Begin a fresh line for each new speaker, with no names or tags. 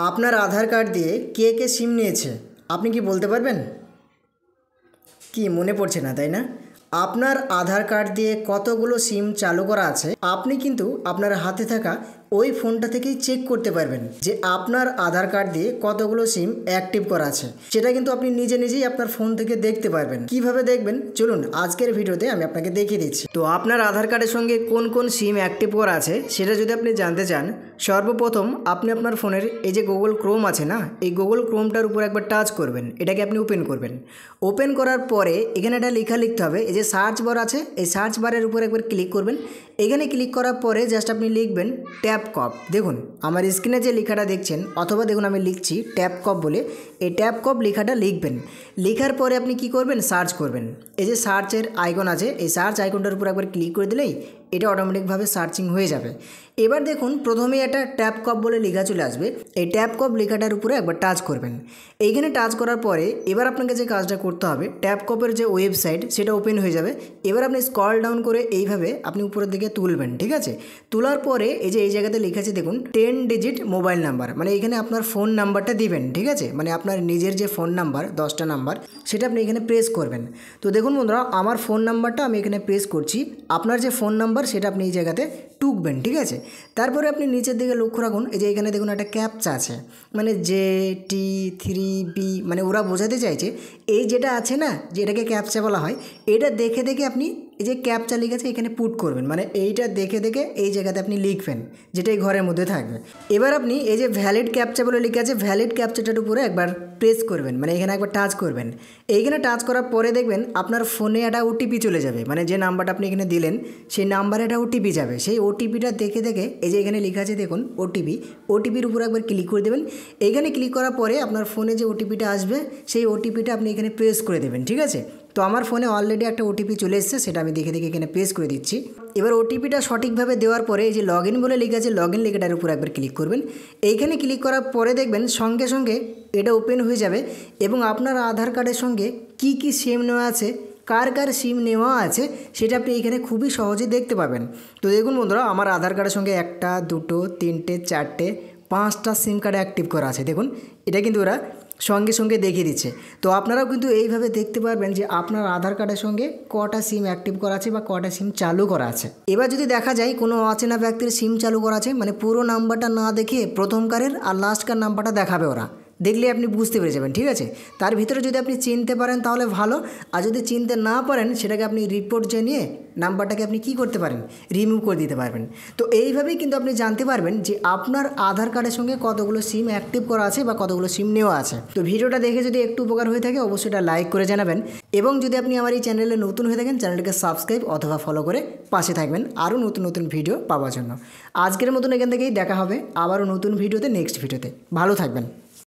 আপনার আধার কার্ড দিয়ে কে কে সিম নিয়েছে আপনি কি বলতে পারবেন? কি মনে পড়ছে না, তাই না? আপনার আধার কার্ড দিয়ে কতগুলো সিম চালু করা আছে আপনি কিন্তু আপনার হাতে থাকা ওই ফোনটা থেকেই চেক করতে পারবেন যে আপনার আধার কার্ড দিয়ে কতগুলো সিম অ্যাক্টিভ করা আছে। সেটা কিন্তু আপনি নিজে নিজেই আপনার ফোন থেকে দেখতে পারবেন। কিভাবে দেখবেন চলুন আজকের ভিডিওতে আমি আপনাকে দেখিয়ে দিচ্ছি। তো আপনার আধার কার্ডের সঙ্গে কোন কোন সিম অ্যাক্টিভ করা আছে সেটা যদি আপনি জানতে চান, সর্বপ্রথম আপনি আপনার ফোনের এই যে গুগল ক্রোম আছে না, এই গুগল ক্রোমটার উপর একবার টাচ করবেন, এটাকে আপনি ওপেন করবেন। ওপেন করার পরে এখানে একটা লেখা লিখতে হবে, এই যে সার্চ বার আছে এই সার্চ বারের উপর একবার ক্লিক করবেন। এখানে ক্লিক করার পরে জাস্ট আপনি লিখবেন ট্যাপকপ। দেখুন আমার স্ক্রিনে যে লেখাটা দেখছেন, অথবা দেখুন আমি লিখছি ট্যাপকপ বলে, এই ট্যাপকপ লেখাটা লিখবেন। লেখার পরে আপনি কি করবেন, সার্চ করবেন। এই যে সার্চের আইকন আছে এই সার্চ আইকনটার উপর একবার ক্লিক করে দিলেই এটা অটোমেটিকভাবে সার্চিং হয়ে যাবে। এবার দেখুন প্রথমেই একটা ট্যাপকপ বলে লেখা চলে আসবে, এই ট্যাপকপ লেখাটার উপরে একবার টাচ করবেন। এইখানে টাচ করার পরে এবার আপনাকে যে কাজটা করতে হবে, ট্যাপকপের যে ওয়েবসাইট সেটা ওপেন হয়ে যাবে। এবার আপনি স্ক্রল ডাউন করে এইভাবে আপনি উপরের দিকে তুলবেন, ঠিক আছে? তোলার পরে এই যে এই জায়গাতে লেখা আছে দেখুন 10 ডিজিট মোবাইল নাম্বার, মানে এখানে আপনার ফোন নাম্বারটা দিবেন, ঠিক আছে? মানে আপনার নিজের যে ফোন নাম্বার 10টা নাম্বার সেটা আপনি এখানে প্রেস করবেন। তো দেখুন বন্ধুরা আমার ফোন নাম্বারটা আমি এখানে প্রেস করছি, আপনার যে ফোন নাম্বার সেটা আপনি এই জায়গাতে টুকবেন, ঠিক আছে? তারপরে আপনি নিচের দিকে লক্ষ্য রাখুন, এই যে এখানে দেখুন একটা ক্যাপচা আছে, মানে JT3B, মানে ওরা বোঝাতে চাইছে এই যেটা আছে না, যেটাকে ক্যাপচা বলা হয়, এটা দেখে দেখে আপনি এই যে ক্যাপচা লিখেছে এখানে পুট করবেন, মানে এইটা দেখে দেখে এই জায়গাতে আপনি লিখবেন যেটা এই ঘরের মধ্যে থাকবে। এবার আপনি এই যে ভ্যালিড ক্যাপচা বলে লিখে আছে, ভ্যালিড ক্যাপচাটার উপরে একবার প্রেস করবেন, মানে এখানে একবার টাচ করবেন। এইখানে টাচ করার পরে দেখবেন আপনার ফোনে একটা ওটিপি চলে যাবে, মানে যে নাম্বারটা আপনি এখানে দিলেন সেই নাম্বারে একটা ওটিপি যাবে। সেই ওটিপিটা দেখে দেখে এই যে এখানে লেখা আছে দেখুন ওটিপির উপর একবার ক্লিক করে দেবেন। এইখানে ক্লিক করার পরে আপনার ফোনে যে ওটিপিটা আসবে সেই ওটিপিটা আপনি এখানে প্রেস করে দেবেন, ঠিক আছে? তো আমার ফোনে অলরেডি একটা ওটিপি চলে এসেছে, সেটা আমি দেখে দেখে এখানে প্রেস করে দিচ্ছি। এবার ওটিপিটা সঠিকভাবে দেওয়ার পরে এই যে লগ ইন বলে লেখা আছে, লগ ইন লেখাটার উপর একবার ক্লিক করবেন। এইখানে ক্লিক করার পরে দেখবেন সঙ্গে সঙ্গে এটা ওপেন হয়ে যাবে এবং আপনার আধার কার্ডের সঙ্গে কি কি সিম নেওয়া আছে, কার কার সিম নেওয়া আছে সেটা আপনি এখানে খুবই সহজে দেখতে পাবেন। তো দেখুন বন্ধুরা আমার আধার কার্ডের সঙ্গে 1টা 2টো 3টে 4টে 5টা সিম কার্ড অ্যাক্টিভ করা আছে। দেখুন এটা কিন্তু ওরা সঙ্গে সঙ্গে দেখিয়ে দিচ্ছে। তো আপনারাও কিন্তু এইভাবে দেখতে পারবেন যে আপনার আধার কার্ডের সঙ্গে কটা সিম অ্যাক্টিভ করা আছে বা কটা সিম চালু করা আছে। এবার যদি দেখা যায় কোনো অচেনা ব্যক্তির সিম চালু করা আছে, মানে পুরো নাম্বারটা না দেখে প্রথমকারের আর লাস্টকার নাম্বারটা দেখাবে ওরা, দেখলে আপনি বুঝতে পেরে যাবেন, ঠিক আছে? তার ভিতরে যদি আপনি চিনতে পারেন তাহলে ভালো, আর যদি চিনতে না পারেন সেটাকে আপনি রিপোর্ট জানিয়ে নাম্বারটাকে আপনি কি করতে পারেন, রিমুভ করে দিতে পারবেন। তো এইভাবেই কিন্তু আপনি জানতে পারবেন যে আপনার আধার কার্ডের সঙ্গে কতগুলো সিম অ্যাক্টিভ করা আছে বা কতগুলো সিম নেওয়া আছে। তো ভিডিওটা দেখে যদি একটু উপকার হয়ে থাকে অবশ্যই এটা লাইক করে জানাবেন, এবং যদি আপনি আমার এই চ্যানেলে নতুন হয়ে থাকেন চ্যানেলটিকে সাবস্ক্রাইব অথবা ফলো করে পাশে থাকবেন আরও নতুন নতুন ভিডিও পাওয়ার জন্য। আজকের মতন এখান থেকেই দেখা হবে আবারও নতুন ভিডিওতে, নেক্সট ভিডিওতে। ভালো থাকবেন।